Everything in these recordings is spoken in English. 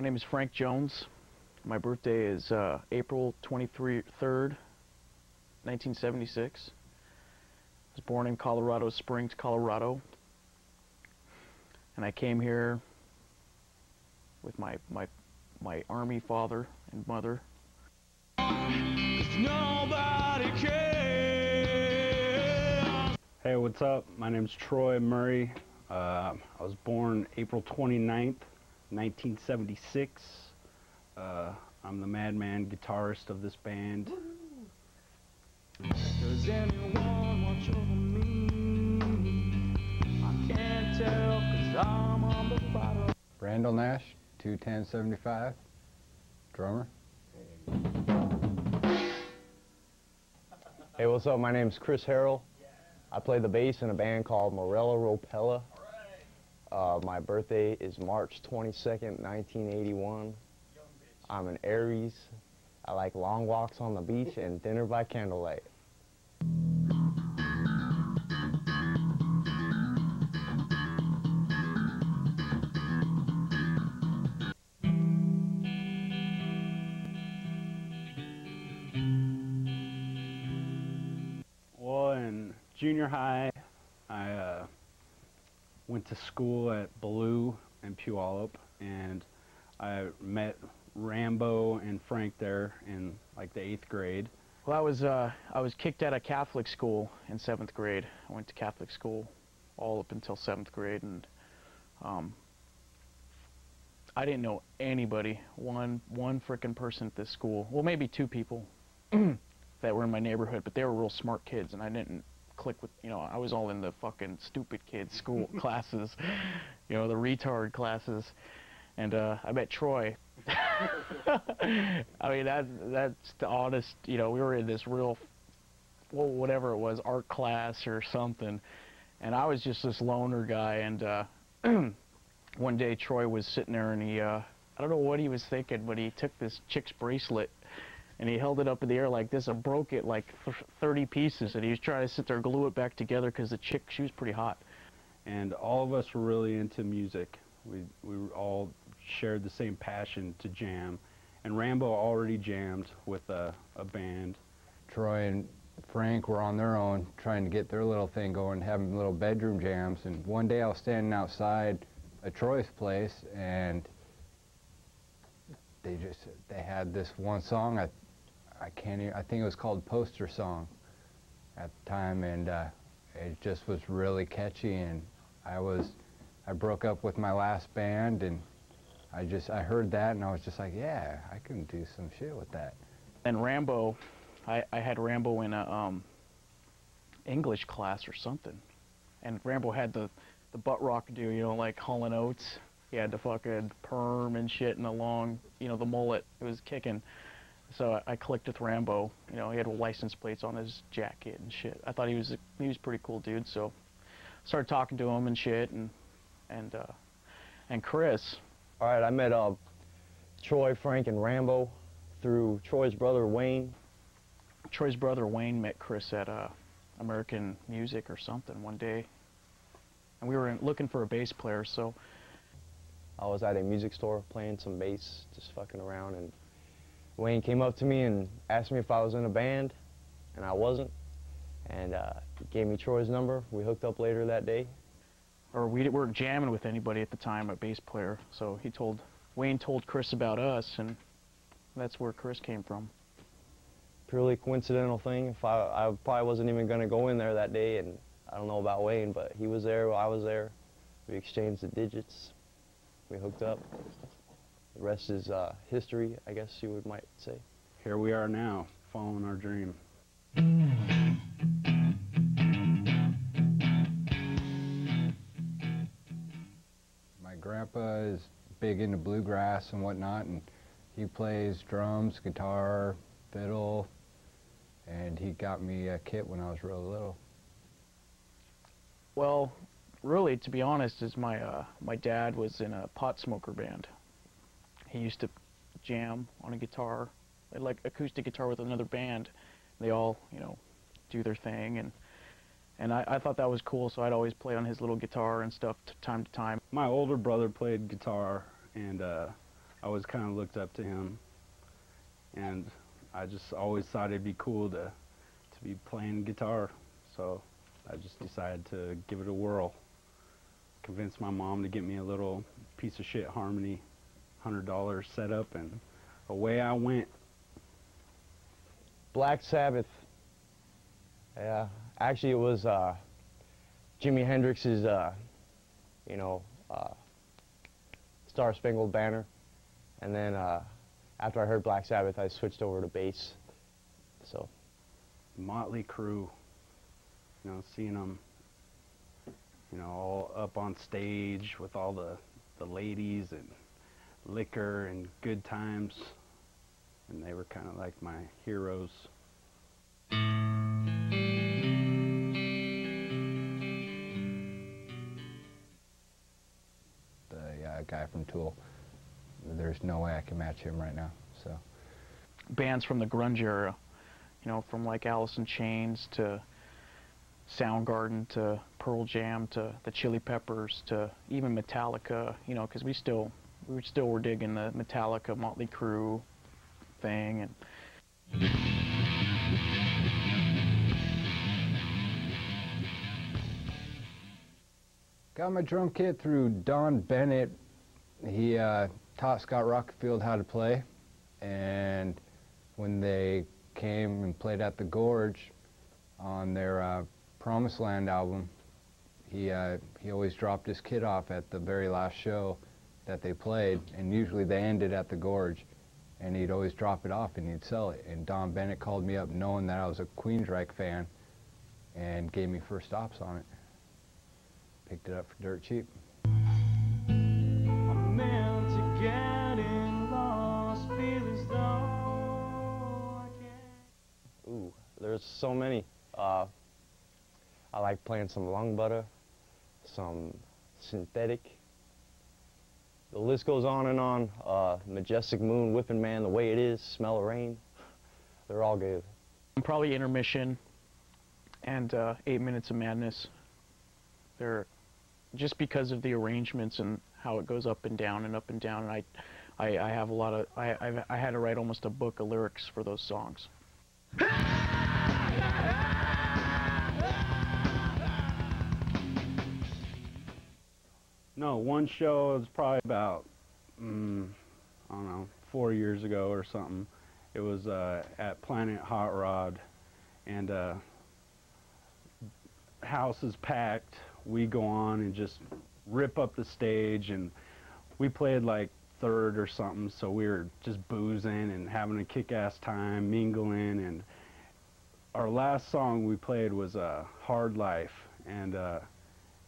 My name is Frank Jones. My birthday is April 23rd, 1976. I was born in Colorado Springs, Colorado. And I came here with my Army father and mother. Nobody cares. Hey, what's up? My name's Troy Murray. I was born April 29th, 1976. I'm the madman guitarist of this band. Does anyone watch over me? I can't tell 'cause I'm on the bottom. Randall Nash, 21075, drummer. Hey, what's up? My name's Chris Harrell. I play the bass in a band called Mirella Ropella. My birthday is March 22nd, 1981. I'm an Aries. I like long walks on the beach and dinner by candlelight. Well, in junior high, I went to school at Ballou in Puyallup, and I met Rambo and Frank there in like the 8th grade. Well, I was kicked out of Catholic school in 7th grade. I went to Catholic school all up until 7th grade, and I didn't know anybody. One frickin' person at this school. Well, maybe 2 people that were in my neighborhood, but they were real smart kids, and I didn't click with, I was all in the fucking stupid kids school classes, the retard classes, and I met Troy. I mean, that's the honest, we were in this real, well, whatever it was, art class or something, and I was just this loner guy, and one day Troy was sitting there, and he, I don't know what he was thinking, but he took this chick's bracelet and he held it up in the air like this and broke it like 30 pieces, and he was trying to sit there and glue it back together because the chick, she was pretty hot. And all of us were really into music. We all shared the same passion to jam, and Rambo already jammed with a band. Troy and Frank were on their own trying to get their little thing going, having little bedroom jams, and one day I was standing outside at Troy's place, and they had this one song, I think it was called Poster Song at the time, and it just was really catchy, and I broke up with my last band, and I heard that, and I was just like, yeah, I can do some shit with that. And Rambo, I had Rambo in a English class or something, and Rambo had the butt rock do, like Hall & Oates. He had the fucking perm and shit and the long, the mullet. It was kicking. So I clicked with Rambo. He had license plates on his jacket and shit. I thought he was a pretty cool dude. So started talking to him and shit, and Chris. All right, I met Troy, Frank, and Rambo through Troy's brother, Wayne. Troy's brother, Wayne, met Chris at American Music or something one day. And we were looking for a bass player, so I was at a music store playing some bass, just fucking around, and Wayne came up to me and asked me if I was in a band, and I wasn't, and he gave me Troy's number. We hooked up later that day. Or we weren't jamming with anybody at the time, a bass player, so Wayne told Chris about us, and that's where Chris came from. Purely coincidental thing. I probably wasn't even going to go in there that day, and I don't know about Wayne, but he was there, I was there. We exchanged the digits. We hooked up. The rest is history, I guess you might say. Here we are now, following our dream. My grandpa is big into bluegrass and whatnot, and he plays drums, guitar, fiddle, and he got me a kit when I was real little. Well, really, to be honest, is my dad was in a pot smoker band. He used to jam on a guitar, like acoustic guitar with another band. They all, do their thing, and I thought that was cool, so I'd always play on his little guitar and stuff time to time. My older brother played guitar, and I always kind of looked up to him, and I just always thought it'd be cool to be playing guitar. So I just decided to give it a whirl. Convinced my mom to get me a little piece of shit Harmony $100 setup, and away I went. Black Sabbath. Yeah, actually it was Jimi Hendrix's, you know, Star Spangled Banner. And then after I heard Black Sabbath, I switched over to bass. So. Motley Crue, you know, seeing them, you know, all up on stage with all the ladies and liquor and good times, and they were kind of like my heroes. The guy from Tool, there's no way I can match him right now, so. Bands from the grunge era, you know, from like Alice in Chains to Soundgarden to Pearl Jam to the Chili Peppers to even Metallica, you know, because we still were digging the Metallica, Motley Crue thing. And got my drum kit through Don Bennett. He taught Scott Rockenfield how to play, and when they came and played at the Gorge on their Promised Land album, he always dropped his kit off at the very last show that they played, and usually they ended at the Gorge, and he'd always drop it off and he'd sell it. And Don Bennett called me up knowing that I was a Queensryche fan and gave me first stops on it. Picked it up for dirt cheap. I'm meant to getting lost, feel as though I can't. Ooh, there's so many. I like playing some lung butter, some synthetic. The list goes on and on. Majestic Moon, Whipping Man, The Way It Is, Smell of Rain. They're all good. probably Intermission and 8 Minutes of Madness. They're just because of the arrangements and how it goes up and down and up and down. And I have a lot of I had to write almost a book of lyrics for those songs. No, one show was probably about, I don't know, 4 years ago or something. It was at Planet Hot Rod, and house is packed. We go on and just rip up the stage, and we played like third or something, so we were just boozing and having a kick-ass time, mingling, and our last song we played was Hard Life, and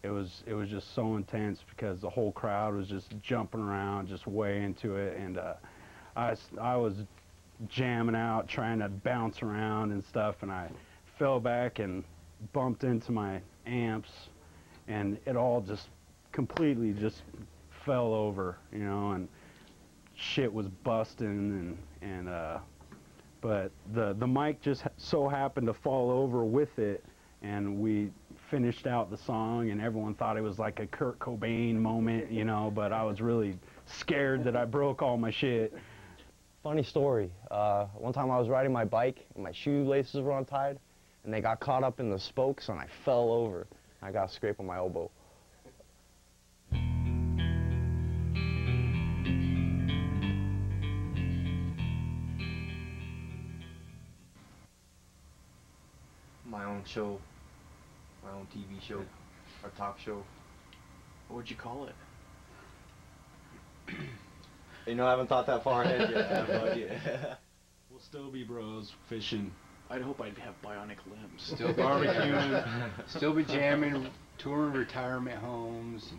it was just so intense because the whole crowd was just jumping around, just way into it, and I was jamming out, trying to bounce around and stuff, and I fell back and bumped into my amps, and it all just completely just fell over, you know, and shit was busting, and but the mic just so happened to fall over with it, and we finished out the song, and everyone thought it was like a Kurt Cobain moment, you know, but I was really scared that I broke all my shit. Funny story. One time I was riding my bike, and my shoelaces were untied, and they got caught up in the spokes, and I fell over. I got a scrape on my elbow. My own show, my own TV show, or talk show. What would you call it? You know, I haven't thought that far ahead yet. I have no idea. We'll still be bros, fishing. I'd hope I'd have bionic limbs. Still be barbecuing, still be jamming, touring retirement homes.